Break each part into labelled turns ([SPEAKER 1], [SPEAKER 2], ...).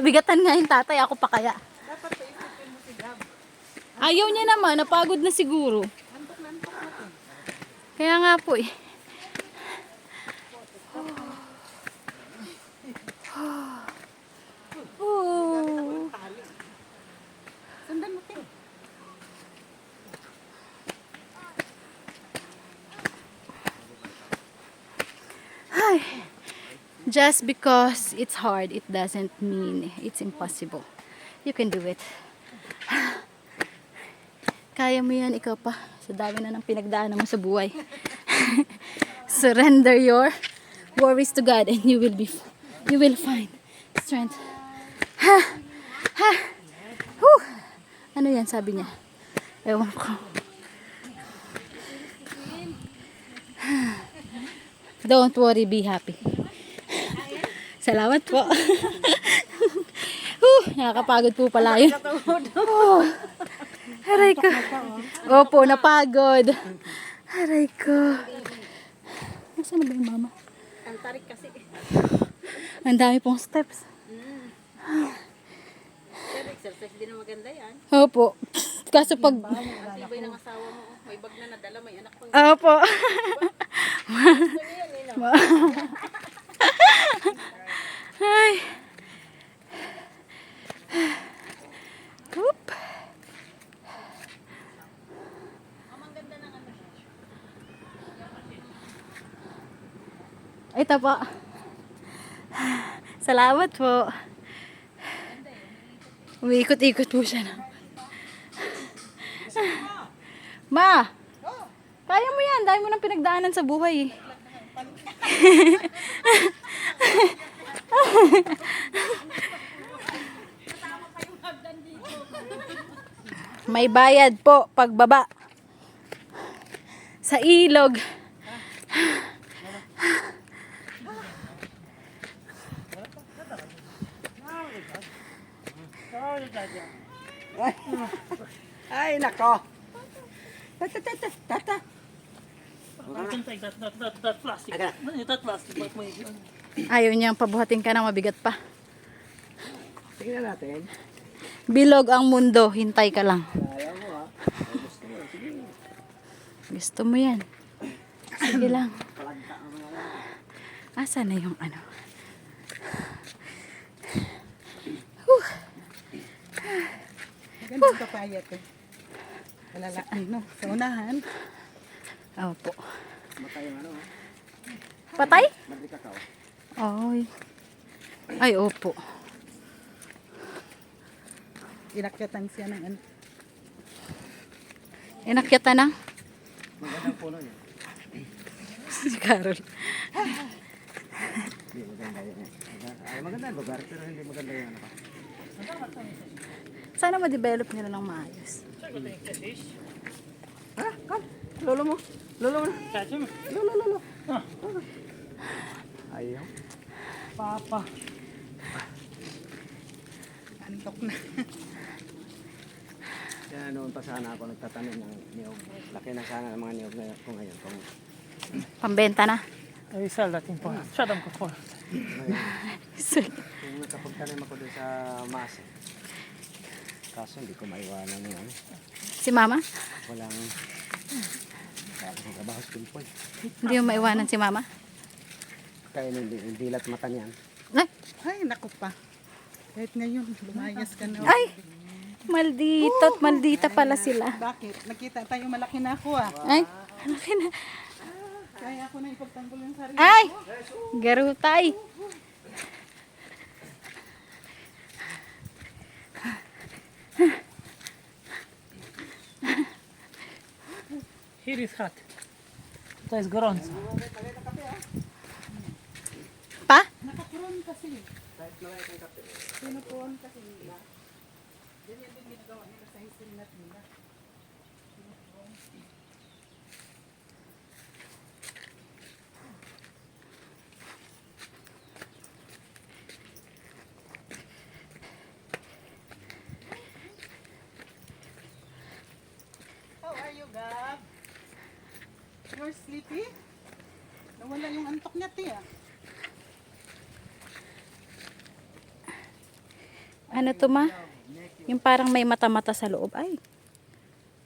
[SPEAKER 1] Nabigatan nga yung tatay, ako pa kaya.
[SPEAKER 2] Dapat paikutin mo si Gab.
[SPEAKER 1] Ayaw niya naman, napagod na siguro.
[SPEAKER 2] Antok na to.
[SPEAKER 1] Kaya nga po eh. Oh.
[SPEAKER 2] Sundan mo, Ting.
[SPEAKER 1] Ay. Just because it's hard, it doesn't mean it's impossible. You can do it. Kaya mo yan, ikaw pa. Sa dami na ng pinagdaanan mo sa buhay. Surrender your worries to God and you will find strength. Ha! Ha! Whew! Ano yan, sabi niya? Ewan ko. Don't worry, be happy. Salamat po. Nakakapagod po pala yun. Oh, aray ko. Opo, napagod. Aray ko. Nasaan na ba yung mama?
[SPEAKER 2] Ang tarik kasi.
[SPEAKER 1] Ang dami pong steps.
[SPEAKER 2] Pero exercise din na maganda yan.
[SPEAKER 1] Opo. Kaso pag...
[SPEAKER 2] Ang tibay ng asawa mo. May bag na nadala, may anak pang...
[SPEAKER 1] Opo. Ay. Oop. Ito po. Salamat po. Umiikot-ikot po siya. Ma! Kaya mo yan. Dahil mo nang pinagdaanan sa buhay. May bayad po pagbaba sa ilog.
[SPEAKER 2] Ay, nako. Tata.
[SPEAKER 3] I can take that plastic. That plastic, but maybe.
[SPEAKER 1] Ayaw niyang pabuhatin ka ng mabigat pa.
[SPEAKER 2] Tingnan natin.
[SPEAKER 1] Bilog ang mundo, hintay ka lang.
[SPEAKER 2] Ayaw mo ha. Gusto mo. Sige.
[SPEAKER 1] Gusto mo yan. Sige lang.
[SPEAKER 2] Palagta ang mga lang.
[SPEAKER 1] Asa na yung ano?
[SPEAKER 2] Maganda ang papaya to. Malalaki no. Sa unahan.
[SPEAKER 1] Opo.
[SPEAKER 2] Matay yung ano.
[SPEAKER 1] Patay?
[SPEAKER 2] Madri kakao.
[SPEAKER 1] Ay. Ay, opo.
[SPEAKER 2] Inakyatan siya ng ano.
[SPEAKER 1] Inakyatan na?
[SPEAKER 2] Magandang puno niya.
[SPEAKER 1] Si Carol.
[SPEAKER 2] Hindi maganda yan. Ay maganda ang lugar pero hindi maganda yung ano pa.
[SPEAKER 1] Sana ma-develop nila ng maayos.
[SPEAKER 2] Ha? Come. Lolo mo. Lolo mo.
[SPEAKER 3] Catch him.
[SPEAKER 2] Lolo. Ayaw.
[SPEAKER 3] Papa.
[SPEAKER 2] Antok na. Kaya noon pa sana ako nagtatanim ng niyog. Laki na sana ng mga niyog na ko ngayon. Kung
[SPEAKER 1] Pambenta na.
[SPEAKER 3] I sell that in Poland. Shut up, Kapol.
[SPEAKER 2] kung nakapagtanim ako doon sa Mas. Kaso hindi ko maiwanan yung ano.
[SPEAKER 1] Si mama?
[SPEAKER 2] Walang trabaho sa Pilpoy.
[SPEAKER 1] Hindi mo maiwanan si mama?
[SPEAKER 2] Kaya hindi dilat mata niyan.
[SPEAKER 1] Ay!
[SPEAKER 4] Ay, naku pa. Kahit ngayon, lumayas ka na.
[SPEAKER 1] Ay! Maldito't maldita pala sila.
[SPEAKER 4] Bakit? Nakita tayo malaki na ako ah.
[SPEAKER 1] Ay! Malaki na.
[SPEAKER 4] Kaya ako na ipagtanggol yung sarili.
[SPEAKER 1] Ay! Garutay!
[SPEAKER 3] Here is hot. To jest gorąco.
[SPEAKER 1] Pa?
[SPEAKER 4] Nakapuron kasi. Pinupuron kasi nila. Ganyan din ginagawa nila sa hisinat nila. How are you, Gab? You're sleepy? Nawala yung antok niya, Tia.
[SPEAKER 1] Ano to ma? Yung parang may mata-mata sa loob. Ay.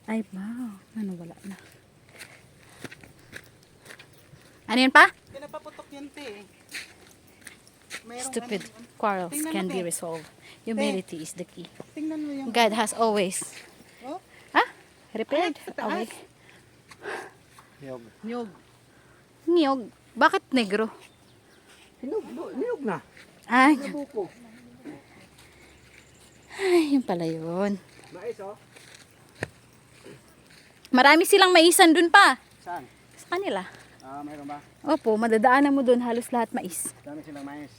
[SPEAKER 1] Ay, wow. Ano, wala na. Ano yun pa?
[SPEAKER 4] Pinapaputok yan, te. Mayroong
[SPEAKER 1] Stupid
[SPEAKER 4] ano,
[SPEAKER 1] quarrels
[SPEAKER 4] Tingnan
[SPEAKER 1] can
[SPEAKER 4] mo,
[SPEAKER 1] be
[SPEAKER 4] te.
[SPEAKER 1] resolved. Humility is the key.
[SPEAKER 4] tingnan mo yung...
[SPEAKER 1] God has always...
[SPEAKER 4] Oh,
[SPEAKER 1] Ah? Repaired?
[SPEAKER 4] Sa taas.
[SPEAKER 1] Okay.
[SPEAKER 2] Niyog.
[SPEAKER 4] nyog.
[SPEAKER 1] Niyog. Bakit negro?
[SPEAKER 2] Niyog na.
[SPEAKER 1] Ay,
[SPEAKER 2] Buko.
[SPEAKER 1] ay, yun pala yun.
[SPEAKER 2] Mais oh.
[SPEAKER 1] Marami silang maisan dun pa.
[SPEAKER 2] Saan?
[SPEAKER 1] Sa kanila.
[SPEAKER 2] Mayroon ba?
[SPEAKER 1] Opo, madadaanan mo dun halos lahat mais.
[SPEAKER 2] Dami silang mais.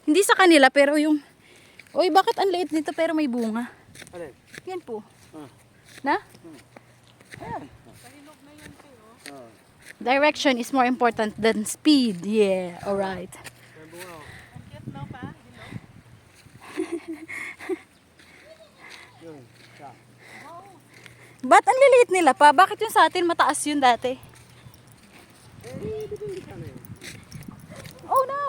[SPEAKER 1] Hindi sa kanila, pero yung... Uy, bakit ang liit nito pero may bunga?
[SPEAKER 2] Alin?
[SPEAKER 1] Yan po.
[SPEAKER 2] Ah.
[SPEAKER 1] Na?
[SPEAKER 2] Oh.
[SPEAKER 1] Direction is more important than speed. Yeah, alright.
[SPEAKER 2] May bunga oh.
[SPEAKER 4] Ang cute, no, pa?
[SPEAKER 2] Yun. Siya.
[SPEAKER 1] Ba't ang liliit nila pa? Bakit yung sa atin mataas yun dati?
[SPEAKER 2] Depende ka na yun.
[SPEAKER 1] Oh no!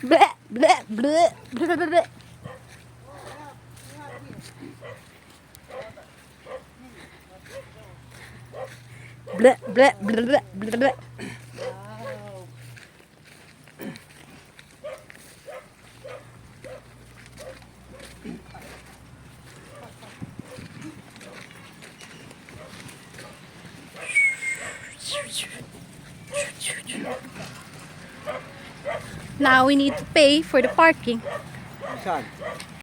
[SPEAKER 1] Bleh, bleh, bleh, bleh, bleh, bleh. Bleh, bleh, bleh, bleh, bleh, bleh. Now we need to pay for the parking.
[SPEAKER 2] Saan?